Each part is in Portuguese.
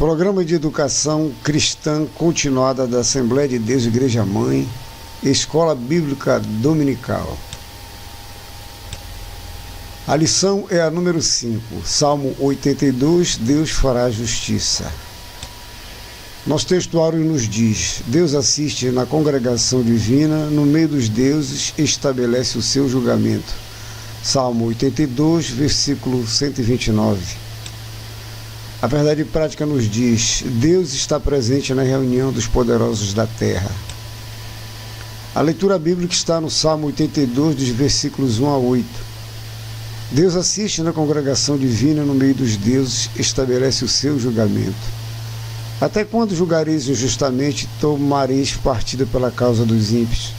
Programa de Educação Cristã Continuada da Assembleia de Deus Igreja Mãe, Escola Bíblica Dominical. A lição é a número 5, Salmo 82, Deus fará justiça. Nosso textuário nos diz: Deus assiste na congregação divina, no meio dos deuses estabelece o seu julgamento. Salmo 82, versículo 129. A verdade prática nos diz: Deus está presente na reunião dos poderosos da terra. A leitura bíblica está no Salmo 82, dos versículos 1 a 8. Deus assiste na congregação divina, no meio dos deuses estabelece o seu julgamento. Até quando julgareis injustamente, tomareis partida pela causa dos ímpios?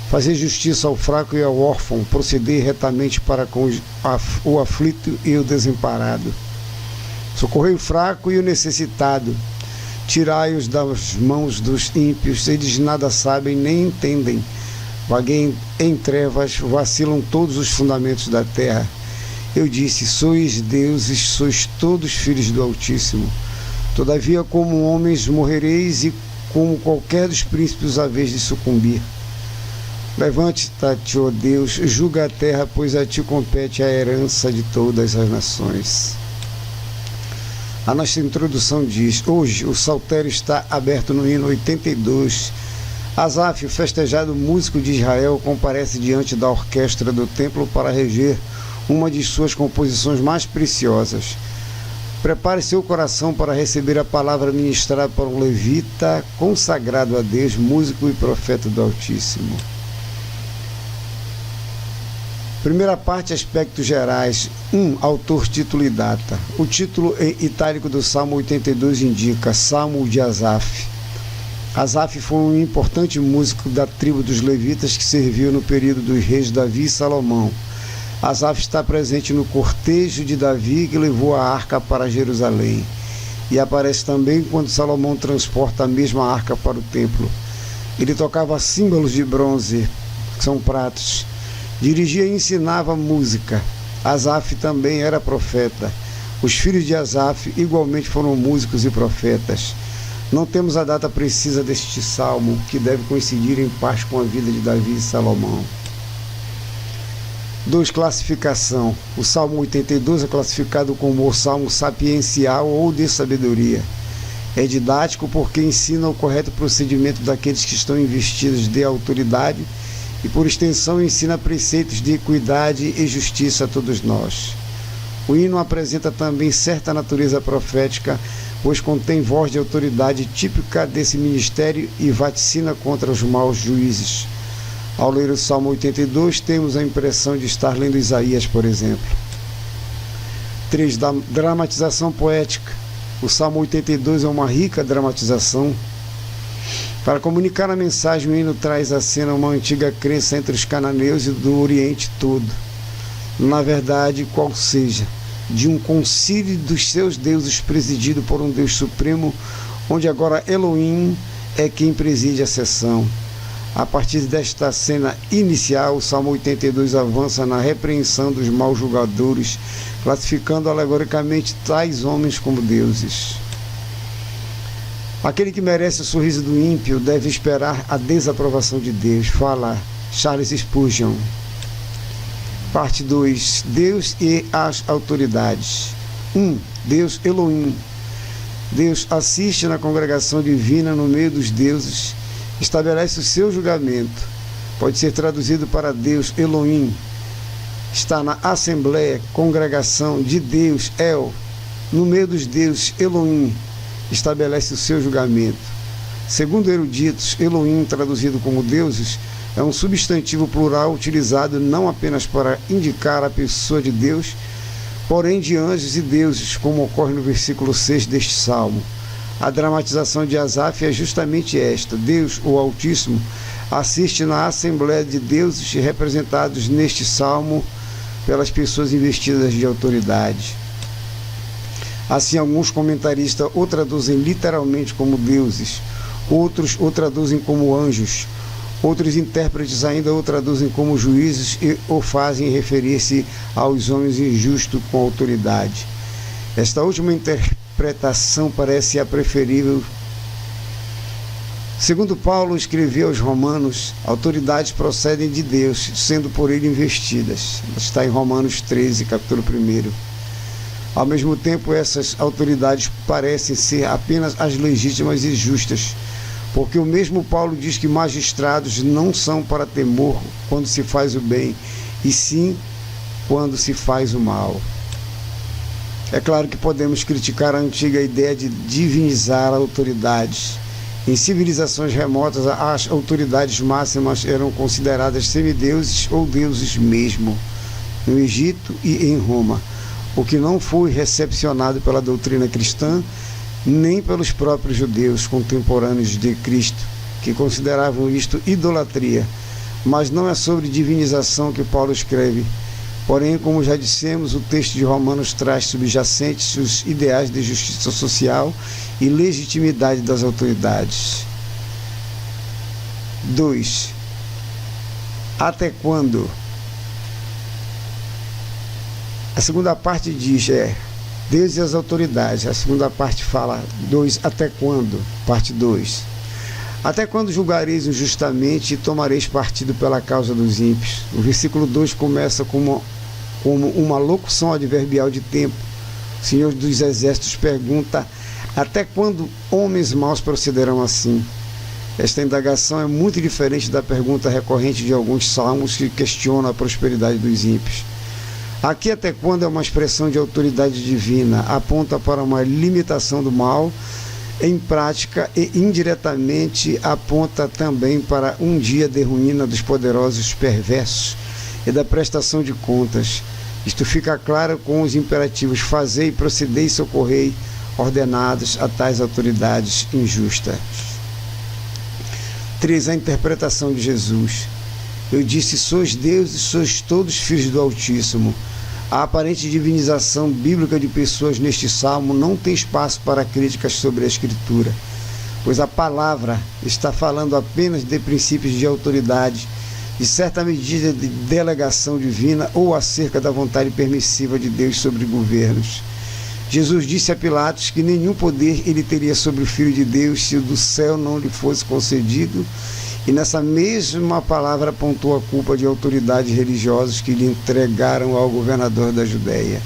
Fazer justiça ao fraco e ao órfão, proceder retamente para com o aflito e o desamparado. Socorrei o fraco e o necessitado, tirai-os das mãos dos ímpios, eles nada sabem nem entendem. Vagueiam em trevas, vacilam todos os fundamentos da terra. Eu disse: sois deuses, sois todos filhos do Altíssimo. Todavia, como homens morrereis, e como qualquer dos príncipes haveis de sucumbir. Levante-te, ó Deus, julga a terra, pois a ti compete a herança de todas as nações. A nossa introdução diz: hoje o saltério está aberto no hino 82. Asaf, o festejado músico de Israel, comparece diante da orquestra do templo para reger uma de suas composições mais preciosas. Prepare seu coração para receber a palavra ministrada por um levita consagrado a Deus, músico e profeta do Altíssimo. Primeira parte, aspectos gerais. 1. Autor, título e data. O título em itálico do Salmo 82 indica: Salmo de Asaf. Asaf foi um importante músico da tribo dos levitas que serviu no período dos reis Davi e Salomão. Asaf está presente no cortejo de Davi, que levou a arca para Jerusalém, e aparece também quando Salomão transporta a mesma arca para o templo. Ele tocava símbolos de bronze, que são pratos, dirigia e ensinava música. Asaf também era profeta. Os filhos de Asaf igualmente foram músicos e profetas. Não temos a data precisa deste salmo, que deve coincidir em parte com a vida de Davi e Salomão. 2. Classificação. O Salmo 82 é classificado como o Salmo sapiencial ou de sabedoria. É didático porque ensina o correto procedimento daqueles que estão investidos de autoridade e, por extensão, ensina preceitos de equidade e justiça a todos nós. O hino apresenta também certa natureza profética, pois contém voz de autoridade típica desse ministério e vaticina contra os maus juízes. Ao ler o Salmo 82, temos a impressão de estar lendo Isaías, por exemplo. 3. Dramatização poética. O Salmo 82 é uma rica dramatização. Para comunicar a mensagem, o hino traz à cena uma antiga crença entre os cananeus e do Oriente todo. Na verdade, qual seja, de um concílio dos seus deuses presidido por um Deus supremo, onde agora Elohim é quem preside a sessão. A partir desta cena inicial, o Salmo 82 avança na repreensão dos maus julgadores, classificando alegoricamente tais homens como deuses. Aquele que merece o sorriso do ímpio deve esperar a desaprovação de Deus. Fala Charles Spurgeon. Parte 2. Deus e as autoridades. 1. Deus Elohim. Deus assiste na congregação divina, no meio dos deuses, estabelece o seu julgamento. Pode ser traduzido para Deus Elohim. Está na assembleia, congregação de Deus, El. No meio dos deuses, Elohim estabelece o seu julgamento. Segundo eruditos, Elohim, traduzido como deuses, é um substantivo plural utilizado não apenas para indicar a pessoa de Deus, porém de anjos e deuses, como ocorre no versículo 6 deste salmo. A dramatização de Asaf é justamente esta: Deus, o Altíssimo, assiste na assembleia de deuses representados neste salmo pelas pessoas investidas de autoridade. Assim, alguns comentaristas o traduzem literalmente como deuses, outros o traduzem como anjos, outros intérpretes ainda o traduzem como juízes e o fazem referir-se aos homens injustos com autoridade. Esta última interpretação interpretação parece a preferível. Segundo Paulo escreveu aos Romanos, autoridades procedem de Deus, sendo por ele investidas. Está em Romanos 13, capítulo 1. Ao mesmo tempo, essas autoridades parecem ser apenas as legítimas e justas, porque o mesmo Paulo diz que magistrados não são para temor quando se faz o bem, e sim quando se faz o mal. É claro que podemos criticar a antiga ideia de divinizar autoridades. Em civilizações remotas, as autoridades máximas eram consideradas semideuses ou deuses mesmo, no Egito e em Roma, o que não foi recepcionado pela doutrina cristã, nem pelos próprios judeus contemporâneos de Cristo, que consideravam isto idolatria. Mas não é sobre divinização que Paulo escreve. Porém, como já dissemos, o texto de Romanos traz subjacentes os ideais de justiça social e legitimidade das autoridades. 2. Até quando? A segunda parte diz, Deus e as autoridades. A segunda parte fala, 2. Até quando? Parte 2. Até quando julgareis injustamente e tomareis partido pela causa dos ímpios? O versículo 2 começa como uma locução adverbial de tempo. O Senhor dos Exércitos pergunta, até quando homens maus procederão assim? Esta indagação é muito diferente da pergunta recorrente de alguns salmos que questionam a prosperidade dos ímpios. Aqui, até quando, é uma expressão de autoridade divina, aponta para uma limitação do mal, em prática e indiretamente aponta também para um dia de ruína dos poderosos perversos e da prestação de contas. Isto fica claro com os imperativos fazei, procedei e socorrei, ordenados a tais autoridades injustas. 3. A interpretação de Jesus. Eu disse, sois deuses, sois todos filhos do Altíssimo. A aparente divinização bíblica de pessoas neste salmo não tem espaço para críticas sobre a Escritura, pois a palavra está falando apenas de princípios de autoridade, de certa medida de delegação divina ou acerca da vontade permissiva de Deus sobre governos. Jesus disse a Pilatos que nenhum poder ele teria sobre o Filho de Deus se o do céu não lhe fosse concedido, e nessa mesma palavra apontou a culpa de autoridades religiosas que lhe entregaram ao governador da Judéia.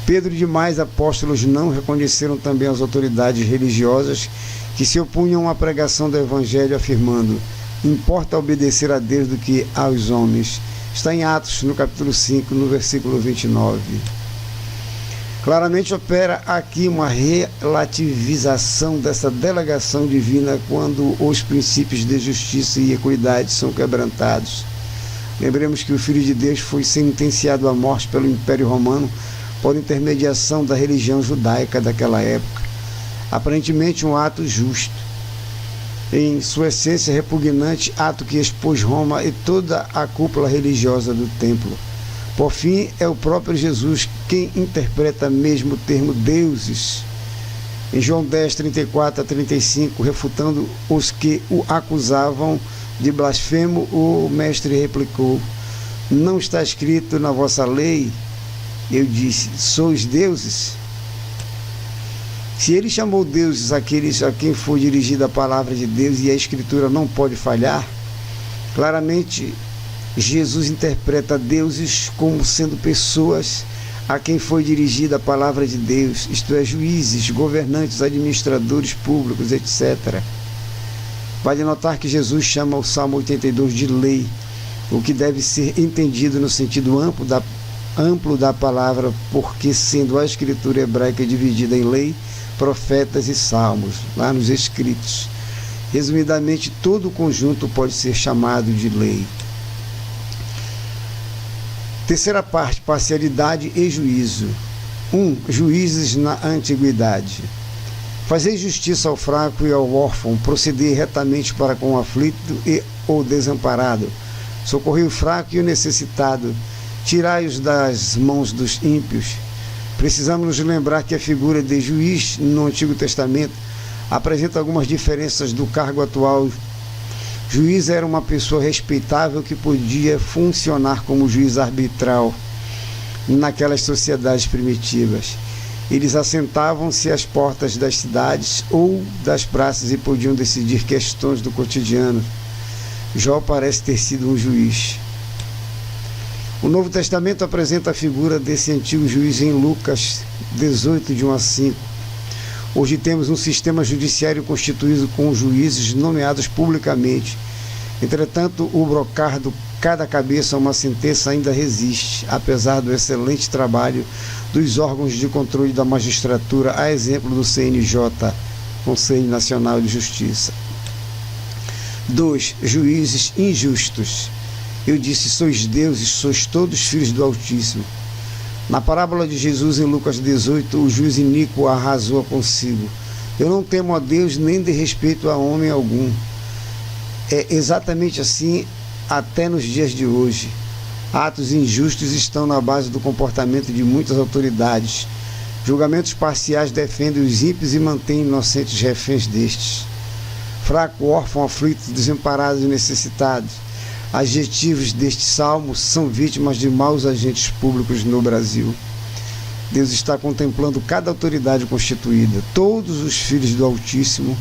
Pedro e demais apóstolos não reconheceram também as autoridades religiosas que se opunham à pregação do Evangelho, afirmando, importa obedecer a Deus do que aos homens. Está em Atos, no capítulo 5, no versículo 29. Claramente opera aqui uma relativização dessa delegação divina quando os princípios de justiça e equidade são quebrantados. Lembremos que o Filho de Deus foi sentenciado à morte pelo Império Romano por intermediação da religião judaica daquela época. Aparentemente um ato justo. Em sua essência repugnante, ato que expôs Roma e toda a cúpula religiosa do templo. Por fim, é o próprio Jesus quem interpreta mesmo o termo deuses. Em João 10, 34 a 35, refutando os que o acusavam de blasfemo, o mestre replicou, não está escrito na vossa lei? Eu disse, sois deuses? Se ele chamou deuses aqueles a quem foi dirigida a palavra de Deus e a Escritura não pode falhar, claramente Jesus interpreta deuses como sendo pessoas a quem foi dirigida a palavra de Deus, isto é, juízes, governantes, administradores públicos, etc. Vale notar que Jesus chama o Salmo 82 de lei, o que deve ser entendido no sentido amplo da palavra, porque sendo a escritura hebraica dividida em lei, profetas e salmos, lá nos escritos. Resumidamente, todo o conjunto pode ser chamado de lei. Terceira parte, parcialidade e juízo. 1. Juízes na antiguidade. Fazei justiça ao fraco e ao órfão, proceder retamente para com o aflito e o desamparado. Socorrei o fraco e o necessitado, tirai-os das mãos dos ímpios. Precisamos nos lembrar que a figura de juiz no Antigo Testamento apresenta algumas diferenças do cargo atual. Juiz era uma pessoa respeitável que podia funcionar como juiz arbitral naquelas sociedades primitivas. Eles assentavam-se às portas das cidades ou das praças e podiam decidir questões do cotidiano. Jó parece ter sido um juiz. O Novo Testamento apresenta a figura desse antigo juiz em Lucas 18, de 1 a 5. Hoje temos um sistema judiciário constituído com juízes nomeados publicamente. Entretanto, o brocardo cada cabeça a uma sentença ainda resiste, apesar do excelente trabalho dos órgãos de controle da magistratura, a exemplo do CNJ, Conselho Nacional de Justiça. 2. Juízes injustos. Eu disse, sois deuses, sois todos filhos do Altíssimo. Na parábola de Jesus em Lucas 18, o juiz iníquo arrasou consigo. Eu não temo a Deus, nem de respeito a homem algum. É exatamente assim até nos dias de hoje. Atos injustos estão na base do comportamento de muitas autoridades. Julgamentos parciais defendem os ímpios e mantêm inocentes reféns destes. Fraco, órfão, aflito, desamparado e necessitado. Adjetivos deste salmo são vítimas de maus agentes públicos no Brasil. Deus está contemplando cada autoridade constituída, todos os filhos do Altíssimo,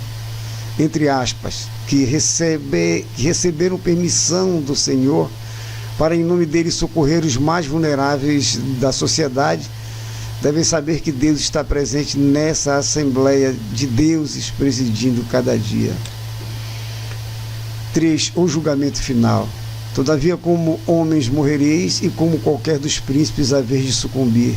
entre aspas, que receberam permissão do Senhor para em nome dele socorrer os mais vulneráveis da sociedade, devem saber que Deus está presente nessa assembleia de deuses presidindo cada dia. 3. O julgamento final. Todavia, como homens morrereis, e como qualquer dos príncipes haveis de sucumbir.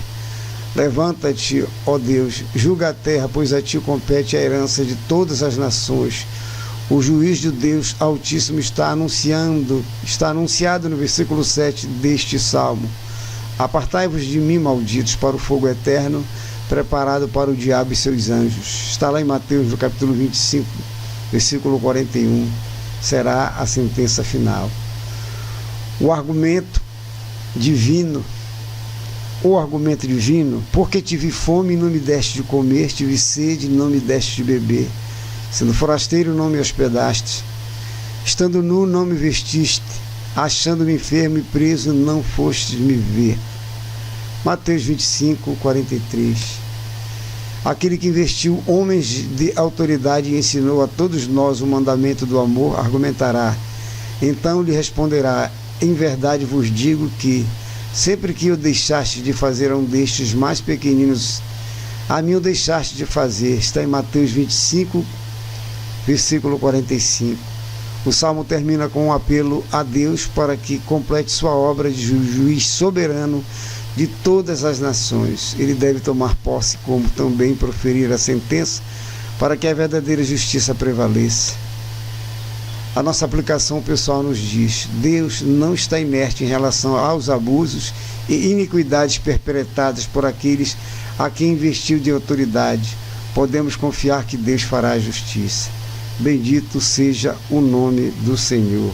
Levanta-te, ó Deus, julga a terra, pois a ti compete a herança de todas as nações. O juiz de Deus Altíssimo está anunciado no versículo 7 deste salmo. Apartai-vos de mim, malditos, para o fogo eterno, preparado para o diabo e seus anjos. Está lá em Mateus, no capítulo 25, versículo 41. Será a sentença final. O argumento divino, porque tive fome e não me deste de comer, tive sede e não me deste de beber, sendo forasteiro não me hospedaste, estando nu não me vestiste, achando-me enfermo e preso não fostes me ver. Mateus 25, 43. Aquele que investiu homens de autoridade e ensinou a todos nós o mandamento do amor, argumentará. Então lhe responderá, em verdade vos digo que, sempre que eu deixaste de fazer a um destes mais pequeninos, a mim o deixaste de fazer. Está em Mateus 25, versículo 45. O salmo termina com um apelo a Deus para que complete sua obra de juiz soberano de todas as nações. Ele deve tomar posse, como também proferir a sentença, para que a verdadeira justiça prevaleça. A nossa aplicação pessoal nos diz: Deus não está inerte em relação aos abusos e iniquidades perpetradas por aqueles a quem investiu de autoridade. Podemos confiar que Deus fará a justiça. Bendito seja o nome do Senhor.